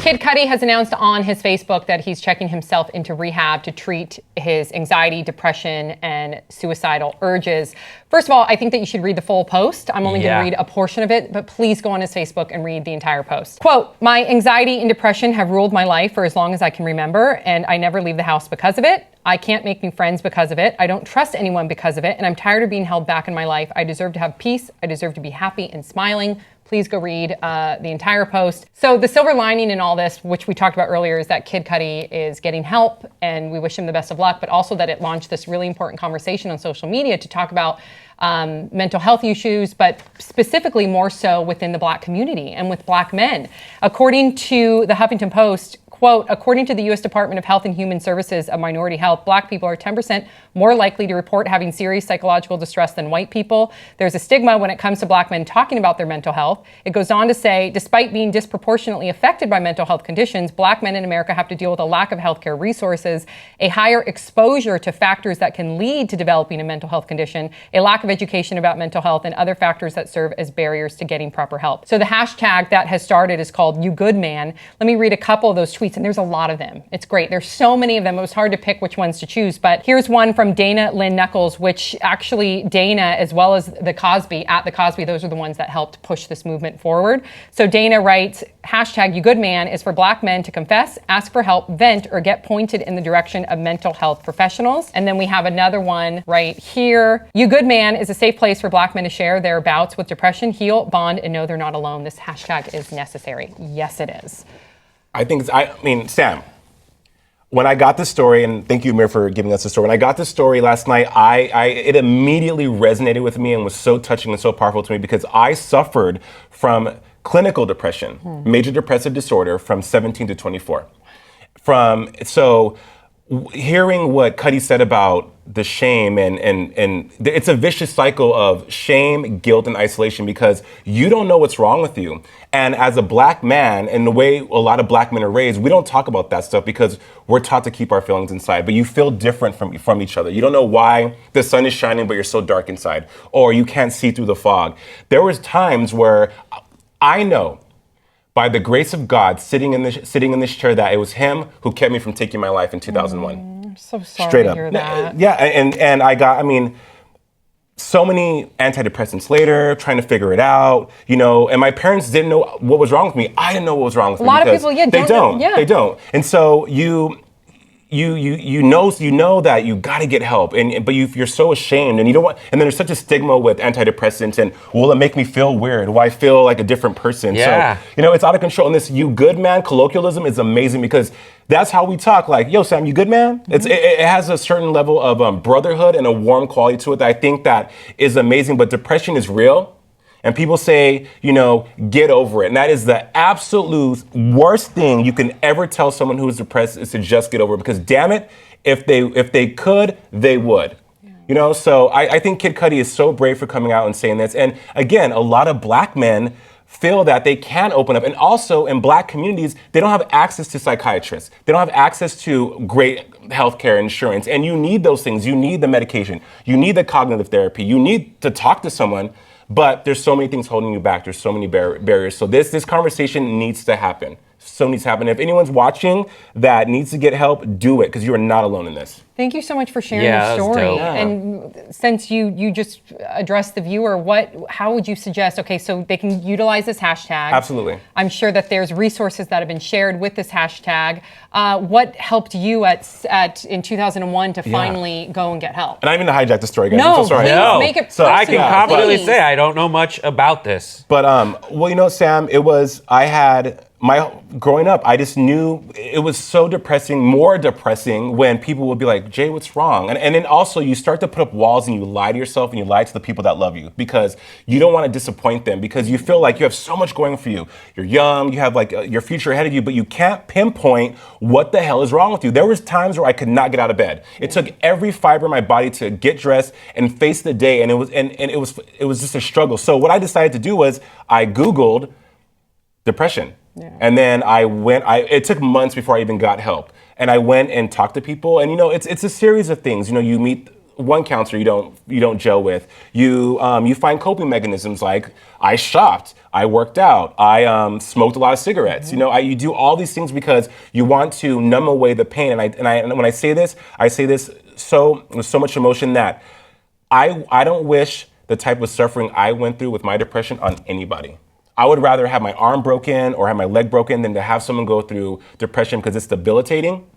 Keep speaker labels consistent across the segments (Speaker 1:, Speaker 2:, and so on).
Speaker 1: Kid Cudi has announced on his Facebook that he's checking himself into rehab to treat his anxiety, depression, and suicidal urges. First of all, I think that you should read the full post. I'm only going to read a portion of it, but please go on his Facebook and read the entire post. Quote, "My anxiety and depression have ruled my life for as long as I can remember, and I never leave the house because of it. I can't make new friends because of it. I don't trust anyone because of it, and I'm tired of being held back in my life. I deserve to have peace. I deserve to be happy and smiling." Please go read the entire post. So the silver lining in all this, which we talked about earlier, is that Kid Cudi is getting help, and we wish him the best of luck, but also that it launched this really important conversation on social media to talk about mental health issues, but specifically more so within the Black community and with Black men. According to the Huffington Post, quote, "According to the U.S. Department of Health and Human Services of Minority Health, Black people are 10% more likely to report having serious psychological distress than white people. There's a stigma when it comes to Black men talking about their mental health." It goes on to say, despite being disproportionately affected by mental health conditions, Black men in America have to deal with a lack of healthcare resources, a higher exposure to factors that can lead to developing a mental health condition, a lack of education about mental health, and other factors that serve as barriers to getting proper help. So the hashtag that has started is called YouGoodMan. Let me read a couple of those tweets. And there's a lot of them. It's great. There's so many of them. It was hard to pick which ones to choose. But here's one from Dana Lynn Knuckles, which actually Dana, as well as the Cosby, those are the ones that helped push this movement forward. So Dana writes, hashtag YouGoodMan is for Black men to confess, ask for help, vent, or get pointed in the direction of mental health professionals. And then we have another one right here. YouGoodMan is a safe place for Black men to share their bouts with depression, heal, bond, and know they're not alone. This hashtag is necessary. Yes, it is.
Speaker 2: I mean, Sam, when I got the story, and thank you, Amir, for giving us the story. When I got the story last night, it immediately resonated with me and was so touching and so powerful to me because I suffered from clinical depression, major depressive disorder from 17 to 24. Hearing what Cudi said about the shame and it's a vicious cycle of shame, guilt, and isolation because you don't know what's wrong with you. And as a Black man, and the way a lot of Black men are raised, we don't talk about that stuff because we're taught to keep our feelings inside. But you feel different from each other. You don't know why the sun is shining, but you're so dark inside, or you can't see through the fog. There was times where I know, by the grace of God, sitting in this chair, that it was Him who kept me from taking my life in 2001.
Speaker 1: I'm so sorry
Speaker 2: Straight
Speaker 1: to
Speaker 2: up.
Speaker 1: hear that.
Speaker 2: Yeah, and I got, so many antidepressants later, trying to figure it out, and my parents didn't know what was wrong with me. I didn't know what was wrong with me.
Speaker 1: A lot of people,
Speaker 2: they don't. And so you know that you got to get help, but you're so ashamed, and you don't want. And then there's such a stigma with antidepressants, and will it make me feel weird? Will I feel like a different person?
Speaker 3: Yeah.
Speaker 2: So it's out of control. And this "you good man" colloquialism is amazing because that's how we talk. Like, yo, Sam, you good man? Mm-hmm. It has a certain level of brotherhood and a warm quality to it that I think that is amazing. But depression is real. And people say, get over it. And that is the absolute worst thing you can ever tell someone who is depressed is to just get over it. Because damn it, if they could, they would. Yeah. So I think Kid Cudi is so brave for coming out and saying this. And again, a lot of Black men feel that they can open up. And also in Black communities, they don't have access to psychiatrists. They don't have access to great healthcare insurance. And you need those things. You need the medication. You need the cognitive therapy. You need to talk to someone. But there's so many things holding you back. There's so many barriers. So this conversation needs to happen. So needs to happen. If anyone's watching that needs to get help, do it, because you are not alone in this.
Speaker 1: Thank you so much for sharing your story.
Speaker 3: Yeah.
Speaker 1: And since you just addressed the viewer, how would you suggest? Okay, so they can utilize this hashtag.
Speaker 2: Absolutely.
Speaker 1: I'm sure that there's resources that have been shared with this hashtag. What helped you in 2001 to finally go and get help?
Speaker 2: And I didn't mean to hijack the story, guys.
Speaker 1: No,
Speaker 2: I'm so sorry.
Speaker 1: please make it personal.
Speaker 3: I can confidently
Speaker 1: please.
Speaker 3: say I don't know much about this.
Speaker 2: But Sam, growing up, I just knew it was so depressing, more depressing when people would be like, Jay, what's wrong? And then also you start to put up walls and you lie to yourself and you lie to the people that love you because you don't want to disappoint them because you feel like you have so much going for you. You're young, you have your future ahead of you, but you can't pinpoint what the hell is wrong with you. There was times where I could not get out of bed. It took every fiber of my body to get dressed and face the day, and it was just a struggle. So what I decided to do was I Googled depression. Yeah. And then it took months before I even got help. And I went and talked to people. And, it's a series of things. You meet one counselor you don't gel with. You find coping mechanisms like I shopped, I worked out, I smoked a lot of cigarettes. You do all these things because you want to numb away the pain. And when I say this so with so much emotion that I don't wish the type of suffering I went through with my depression on anybody. I would rather have my arm broken or have my leg broken than to have someone go through depression because it's debilitating,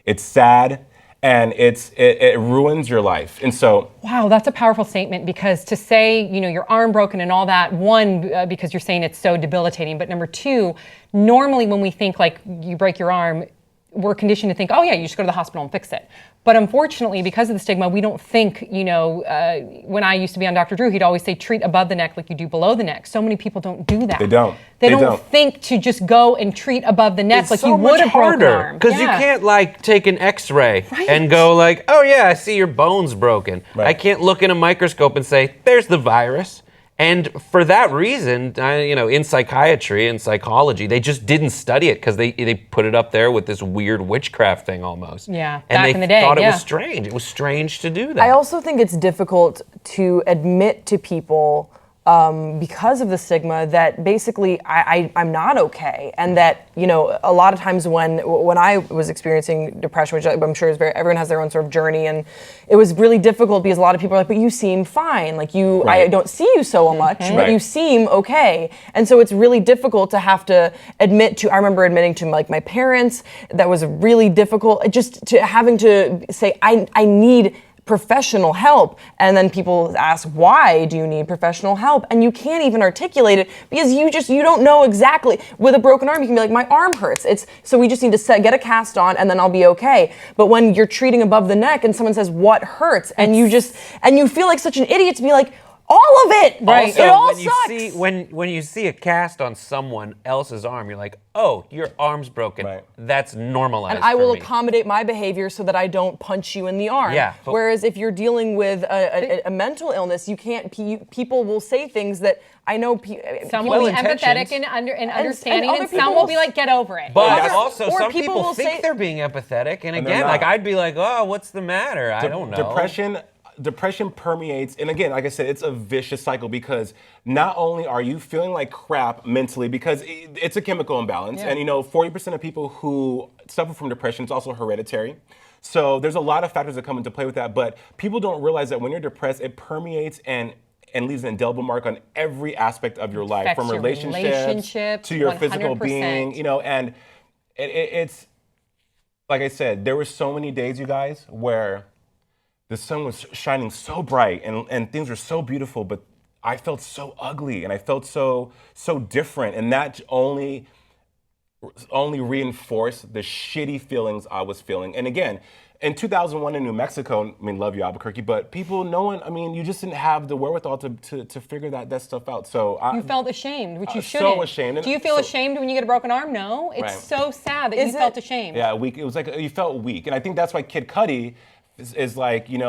Speaker 2: it's sad, and it ruins your life. And so,
Speaker 1: wow, that's a powerful statement, because to say, your arm broken and all that, one, because you're saying it's so debilitating, but number two, normally when we think like you break your arm, we're conditioned to think, oh yeah, you just go to the hospital and fix it. But unfortunately, because of the stigma, we don't think, when I used to be on Dr. Drew, he'd always say, treat above the neck like you do below the neck. So many people don't do that.
Speaker 2: They don't.
Speaker 1: They don't think to just go and treat above the neck
Speaker 3: It's
Speaker 1: like
Speaker 3: so
Speaker 1: you would a broken
Speaker 3: harder,
Speaker 1: arm.
Speaker 3: because you can't take an X-ray and go like, oh yeah, I see your bone's broken.
Speaker 2: Right.
Speaker 3: I can't look in a microscope and say, there's the virus. And for that reason, in psychiatry and psychology, they just didn't study it because they put it up there with this weird witchcraft thing almost.
Speaker 1: Yeah,
Speaker 3: and
Speaker 1: back
Speaker 3: they
Speaker 1: in the day,
Speaker 3: thought it
Speaker 1: yeah.
Speaker 3: was strange. It was strange to do that.
Speaker 4: I also think it's difficult to admit to people because of the stigma that basically I'm not okay, and that a lot of times when I was experiencing depression, which I'm sure is everyone has their own sort of journey, and it was really difficult because a lot of people are like, but you seem fine, like I don't see you so much, but you seem okay, and so it's really difficult to have to admit to. I remember admitting to like my parents that was really difficult, just to having to say I need professional help, and then people ask, why do you need professional help? And you can't even articulate it because you don't know exactly. With a broken arm, you can be like, my arm hurts. So we just need to get a cast on and then I'll be okay. But when you're treating above the neck and someone says, what hurts? And you feel like such an idiot to be like, all of it,
Speaker 1: right?
Speaker 3: Also,
Speaker 4: it all
Speaker 3: when
Speaker 4: sucks.
Speaker 3: you see when you see a cast on someone else's arm, you're like, oh, your arm's broken.
Speaker 2: Right.
Speaker 3: That's normalized.
Speaker 4: And I will
Speaker 3: for me.
Speaker 4: accommodate my behavior so that I don't punch you in the arm.
Speaker 3: Yeah,
Speaker 4: Whereas if you're dealing with a mental illness, you can't. People will say things that I know.
Speaker 1: Some will be
Speaker 3: Well-intentioned.
Speaker 1: empathetic and understanding,
Speaker 4: other
Speaker 1: and some
Speaker 4: people
Speaker 1: will
Speaker 4: will
Speaker 1: be like, get over it.
Speaker 3: But
Speaker 4: Or-
Speaker 3: also,
Speaker 4: or
Speaker 3: some
Speaker 4: people
Speaker 3: people
Speaker 4: will
Speaker 3: think
Speaker 4: say-
Speaker 3: they're being empathetic, and
Speaker 2: they're
Speaker 3: again,
Speaker 2: not.
Speaker 3: like I'd be like, oh, what's the matter? I don't know.
Speaker 2: Depression permeates, and again, like I said, it's a vicious cycle because not only are you feeling like crap mentally because it's a chemical imbalance, and 40% of people who suffer from depression is also hereditary. So there's a lot of factors that come into play with that, but people don't realize that when you're depressed, it permeates and leaves an indelible mark on every aspect of your life,
Speaker 1: Affects
Speaker 2: from
Speaker 1: your
Speaker 2: relationships to your physical
Speaker 1: 100%.
Speaker 2: being, and it's like I said, there were so many days, you guys, where the sun was shining so bright and things were so beautiful, but I felt so ugly and I felt so different, and that only reinforced the shitty feelings I was feeling. And again, in 2001 in New Mexico, love you, Albuquerque, but you just didn't have the wherewithal to figure that stuff out. So
Speaker 1: You felt ashamed, which you shouldn't.
Speaker 2: So ashamed.
Speaker 1: Do you feel ashamed when you get a broken arm? No. It's so sad that you felt ashamed.
Speaker 2: Yeah, weak. It was like you felt weak, and I think that's why Kid Cudi is like, you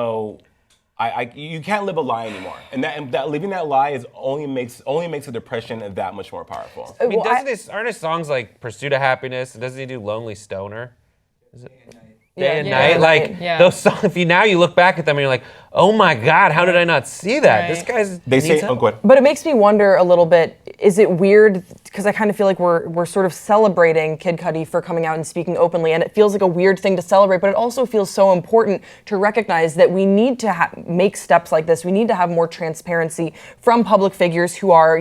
Speaker 2: can't live a lie anymore, and that living that lie only makes the depression that much more powerful.
Speaker 3: I mean, aren't his songs like Pursuit of Happiness? Doesn't he do Lonely Stoner? Is it? Day and night, those songs. If you look back at them and you're like, oh my God, how did I not see that?
Speaker 1: Right.
Speaker 3: This guy's.
Speaker 2: They say, go ahead.
Speaker 4: But it makes me wonder a little bit, is it weird, because I kind of feel like we're sort of celebrating Kid Cudi for coming out and speaking openly, and it feels like a weird thing to celebrate, but it also feels so important to recognize that we need to make steps like this. We need to have more transparency from public figures who are,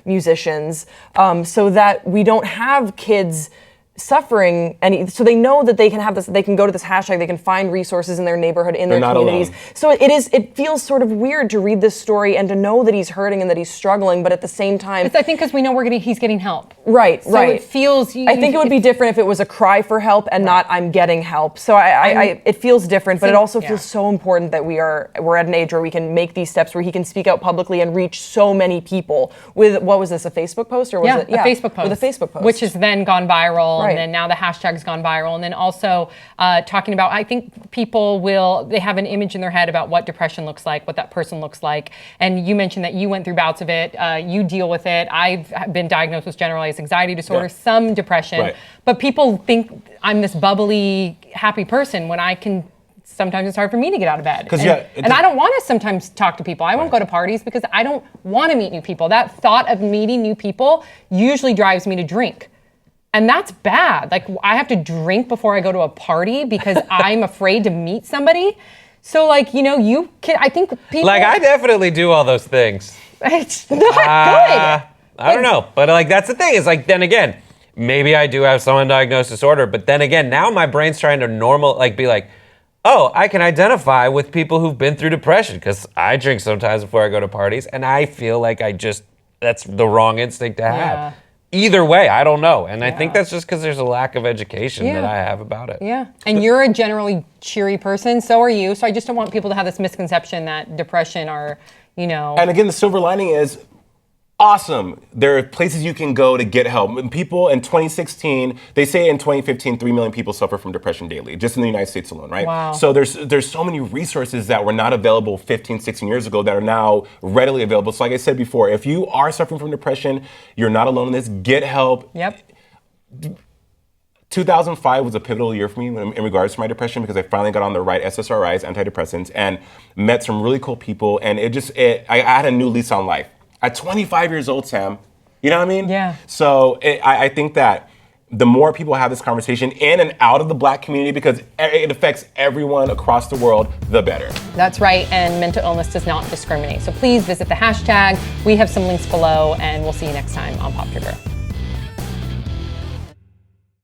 Speaker 4: musicians, so that we don't have kids suffering, and so they know that they can have this, they can go to this hashtag, they can find resources in their neighborhood, in their communities.
Speaker 2: Alone.
Speaker 4: So it feels sort of weird to read this story and to know that he's hurting and that he's struggling, but at the same time,
Speaker 1: I think because we know he's getting help.
Speaker 4: Right.
Speaker 1: So it feels.
Speaker 4: I think it would be different if it was a cry for help and not I'm getting help. So it feels different, but it also feels so important that we're at an age where we can make these steps, where he can speak out publicly and reach so many people with, what was this, a Facebook post, or was it?
Speaker 1: Yeah, a Facebook post.
Speaker 4: With a Facebook post,
Speaker 1: which has then gone viral.
Speaker 4: Right.
Speaker 1: And then now the hashtag's gone viral. And then also talking about, I think they have an image in their head about what depression looks like, what that person looks like. And you mentioned that you went through bouts of it. You deal with it. I've been diagnosed with generalized anxiety disorder, some depression.
Speaker 2: Right.
Speaker 1: But people think I'm this bubbly, happy person when I can sometimes it's hard for me to get out of bed.
Speaker 2: 'Cause,
Speaker 1: And I don't want to sometimes talk to people. I won't go to parties because I don't want to meet new people. That thought of meeting new people usually drives me to drink. And that's bad. Like, I have to drink before I go to a party because I'm afraid to meet somebody. So, like, you know, I think people...
Speaker 3: Like, I definitely do all those things.
Speaker 1: It's not good.
Speaker 3: I don't know. But, like, that's the thing. Is like, then again, maybe I do have some undiagnosed disorder. But then again, now my brain's trying to be like, oh, I can identify with people who've been through depression because I drink sometimes before I go to parties. And I feel like that's the wrong instinct to have.
Speaker 1: Yeah.
Speaker 3: Either way, I don't know. And I think that's just because there's a lack of education that I have about it.
Speaker 1: Yeah. And you're a generally cheery person. So are you. So I just don't want people to have this misconception that depression are, you know.
Speaker 2: And again, the silver lining is awesome. There are places you can go to get help. People in 2016, they say in 2015, 3 million people suffer from depression daily, just in the United States alone, right?
Speaker 1: Wow.
Speaker 2: So there's so many resources that were not available 15, 16 years ago that are now readily available. So like I said before, if you are suffering from depression, you're not alone in this. Get help.
Speaker 1: Yep.
Speaker 2: 2005 was a pivotal year for me in regards to my depression because I finally got on the right SSRIs, antidepressants, and met some really cool people. And I had a new lease on life. At 25 years old, Sam, you know what I mean?
Speaker 1: Yeah.
Speaker 2: So I think that the more people have this conversation in and out of the Black community, because it affects everyone across the world, the better.
Speaker 1: That's right, and mental illness does not discriminate. So please visit the hashtag. We have some links below, and we'll see you next time on Pop Trigger.